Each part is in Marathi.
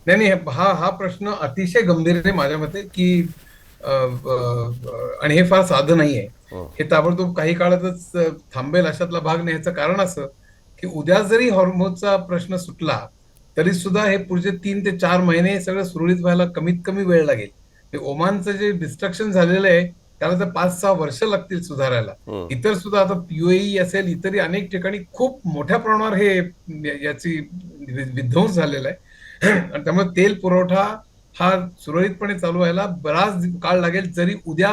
नाही नाही, हा हा प्रश्न अतिशय गंभीर आहे माझ्या मते, की आणि हे फार साधं नाही आहे. हं, हे ताबडतोब काही काळातच थांबेल अशातला भाग नाही. याचं कारण असं की उद्या जरी हॉर्मोजचा प्रश्न सुटला तरी सुद्धा हे पुढचे 3 ते 4 महिने हे सगळं सुरळीत व्हायला कमीत कमी वेळ लागेल. हे ओमानचं जे डिस्ट्रक्शन झालेलं आहे त्याला तर 5-6 वर्ष लागतील सुधारायला. हं, इतर सुद्धा आता युएई असेल, इतरही अनेक ठिकाणी खूप मोठ्या प्रमाणावर हे याची विध्वंस झालेला आहे. आणि त्यामुळे तेल पुरवठा हा सुरळीतपणे चालू व्हायला बराच काळ लागेल, जरी उद्या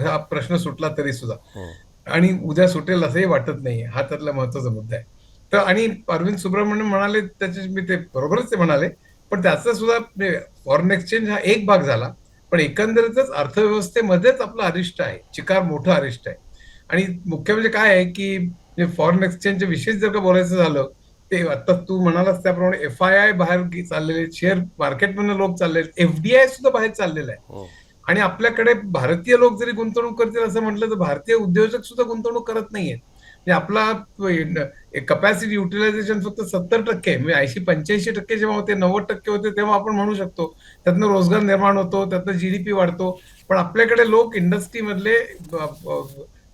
हा प्रश्न सुटला तरी सुद्धा. हं. आणि उद्या सुटेल असंही वाटत नाही. हा त्यातला महत्वाचा मुद्दा आहे. तर आणि अरविंद सुब्रमण्यम म्हणाले, त्याचे मी ते बरोबरच ते म्हणाले, पण त्याचा सुद्धा फॉरेन एक्सचेंज हा एक भाग झाला, पण एकंदरीतच अर्थव्यवस्थेमध्येच आपलं अरिष्ट आहे, चिकार मोठं अरिष्ट आहे. आणि मुख्य म्हणजे काय आहे की फॉरेन एक्सचेंजच्या विषयी जर का बोलायचं झालं, ते आता तू म्हणालास त्याप्रमाणे FII बाहेर चाललेले, शेअर मार्केटमधून लोक चालले, FDI सुद्धा बाहेर चाललेलं आहे. हो. आणि आपल्याकडे भारतीय लोक जरी गुंतवणूक करतील असं म्हटलं तर भारतीय उद्योजक सुद्धा गुंतवणूक करत नाहीयेत. म्हणजे आपला कपॅसिटी युटिलायझेशन फक्त 70% म्हणजे 80-85% जेव्हा होते, 90% होते, तेव्हा आपण म्हणू शकतो त्यातनं रोजगार निर्माण होतो, त्यातनं जीडीपी वाढतो. पण आपल्याकडे लोक इंडस्ट्री मधले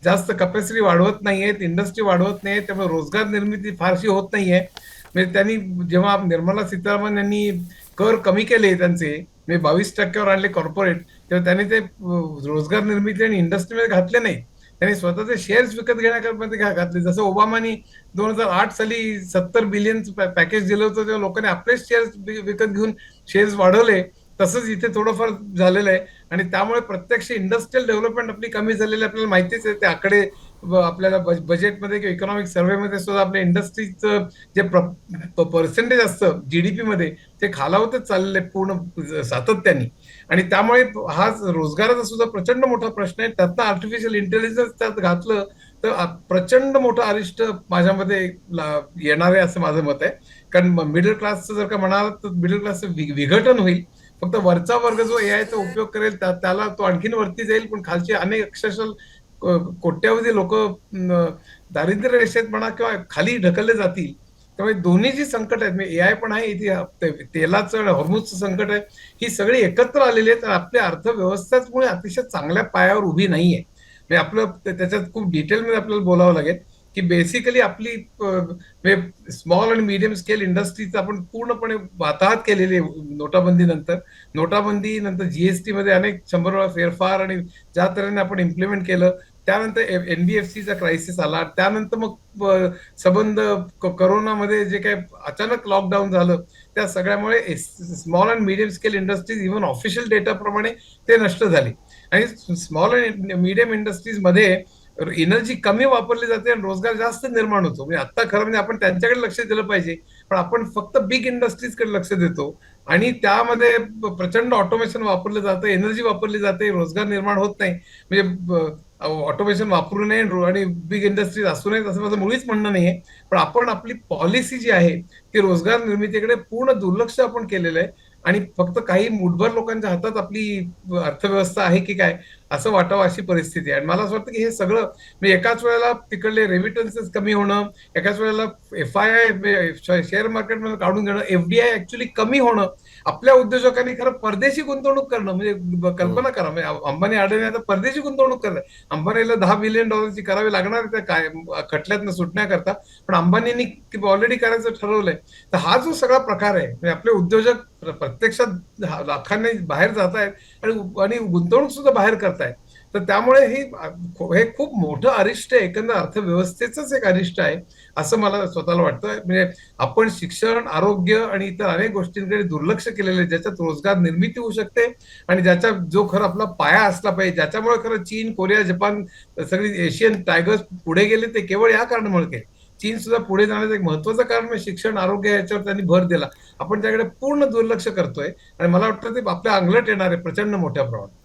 जास्त कपॅसिटी वाढवत नाहीयेत, इंडस्ट्री वाढवत नाहीये, त्यामुळे रोजगार निर्मिती फारशी होत नाहीये. म्हणजे त्यांनी जेव्हा निर्मला सीतारामन यांनी कर कमी केले त्यांचे, म्हणजे 22%वर आणले कॉर्पोरेट, तेव्हा त्यांनी ते रोजगार निर्मिती आणि इंडस्ट्रीमध्ये घातले नाही. त्यांनी स्वतःचे शेअर्स विकत घेण्यामध्ये घातले. जसं ओबामानी 2008 साली 70 बिलियन पॅकेज दिलं होतं, तेव्हा लोकांनी आपलेच शेअर्स विकत घेऊन शेअर्स वाढवले. तसंच इथे थोडंफार झालेलं आहे. आणि त्यामुळे प्रत्यक्ष इंडस्ट्रियल डेव्हलपमेंट आपली कमी झालेली आपल्याला माहितीच आहे. ते आकडे आपल्याला बजेटमध्ये किंवा इकॉनॉमिक सर्व्हेमध्ये सुद्धा आपल्या इंडस्ट्रीचं जे पर्सेंटेज असतं जीडीपी मध्ये, ते खालावतच चाललेलं आहे पूर्ण सातत्याने. आणि त्यामुळे हा रोजगाराचा सुद्धा प्रचंड मोठा प्रश्न आहे. त्यातनं आर्टिफिशियल इंटेलिजन्स त्यात घातलं तर प्रचंड मोठं अरिष्ट माझ्यामध्ये येणार आहे असं माझं मत आहे. कारण मिडल क्लासचं जर का म्हणाल तर मिडल क्लासचं विघटन होईल. फक्त वरचा वर्ग जो एआयचा उपयोग करेल त्याला तो आणखीन वरती जाईल, पण खालचे अनेक अक्षरशः कोट्यावधी लोक दारिद्र्य रेषेत म्हणा किंवा खाली ढकलले जातील. त्यामुळे दोन्ही जी संकट आहेत, म्हणजे एआय पण आहे, इथे तेलाचं हॉर्मोजचं संकट आहे, ही सगळी एकत्र आलेली आहेत. आणि आपल्या अर्थव्यवस्थाच मुळे अतिशय चांगल्या पायावर उभी नाहीये. म्हणजे आपलं त्याच्यात खूप डिटेलमध्ये आपल्याला बोलावं लागेल की बेसिकली आपली स्मॉल आणि मीडियम स्केल इंडस्ट्रीज आपण पूर्णपणे वाताहत केलेली आहे नोटाबंदी नंतर जीएसटी मध्ये अनेक 100 वेळा फेरफार, आणि ज्या तऱ्हेने आपण इम्प्लिमेंट केलं, त्यानंतर एनबीएफसीचा क्रायसिस आला, त्यानंतर मग संबंध करोनामध्ये जे काही अचानक लॉकडाऊन झालं, त्या सगळ्यामुळे small and medium scale industries even official डेटाप्रमाणे ते नष्ट झाली. आणि स्मॉल अँड मीडियम इंडस्ट्रीज मध्ये एनर्जी कमी वापरली जाते आणि रोजगार जास्त निर्माण होतो. म्हणजे आता खरं म्हणजे आपण त्यांच्याकडे लक्ष दिलं पाहिजे, पण आपण फक्त बिग इंडस्ट्रीजकडे लक्ष देतो. आणि त्यामध्ये प्रचंड ऑटोमेशन वापरलं जातं, एनर्जी वापरली जाते, रोजगार निर्माण होत नाही. म्हणजे ऑटोमेशन वापरू नये आणि बिग इंडस्ट्रीज असू नयेत असं माझं मुळीच म्हणणं नाहीये. पण आपण आपली पॉलिसी जी आहे ती रोजगार निर्मितीकडे पूर्ण दुर्लक्ष आपण केलेलं आहे. आणि फक्त काही मुठभर लोकांच्या हातात आपली अर्थव्यवस्था आहे की काय असं वाटावं, अशी परिस्थिती आहे. आणि मला असं वाटतं की हे सगळं म्हणजे एकाच वेळेला तिकडले रेमिटन्सेस कमी होणं, एकाच वेळेला FII शेअर मार्केटमध्ये काढून घेणं, FDI ऍक्च्युली कमी होणं, आपल्या उद्योजकांनी खरं परदेशी गुंतवणूक करणं, म्हणजे हं. कल्पना करा, म्हणजे अंबानी अडाणी आता परदेशी गुंतवणूक करतात. अंबानीला $10 बिलियन करावी लागणार त्या काय खटल्यातनं सुटण्याकरता, पण अंबानींनी ऑलरेडी करायचं ठरवलंय. तर हा जो सगळा प्रकार आहे, म्हणजे आपले उद्योजक प्रत्यक्षात लाखांनी बाहेर जात आहेत आणि गुंतवणूक सुद्धा बाहेर करतायत. तर त्यामुळे हे खूप मोठं अरिष्ट आहे, एकंदर अर्थव्यवस्थेचंच एक अरिष्ट आहे असं मला स्वतःला वाटतं. म्हणजे आपण शिक्षण, आरोग्य आणि इतर अनेक गोष्टींकडे दुर्लक्ष केलेलं आहे, ज्याच्यात रोजगार निर्मिती होऊ शकते आणि ज्याच्या जो खरं आपला पाया असला पाहिजे, ज्याच्यामुळे खरं चीन, कोरिया, जपान सगळी एशियन टायगर्स पुढे गेले, ते केवळ या कारणामुळे गेले. चीन सुद्धा पुढे जाण्याचं एक महत्वाचं कारण म्हणजे शिक्षण, आरोग्य याच्यावर त्यांनी भर दिला. आपण त्याकडे पूर्ण दुर्लक्ष करतोय आणि मला वाटतं ते आपल्या अंगलट येणार आहे प्रचंड मोठ्या प्रमाणात.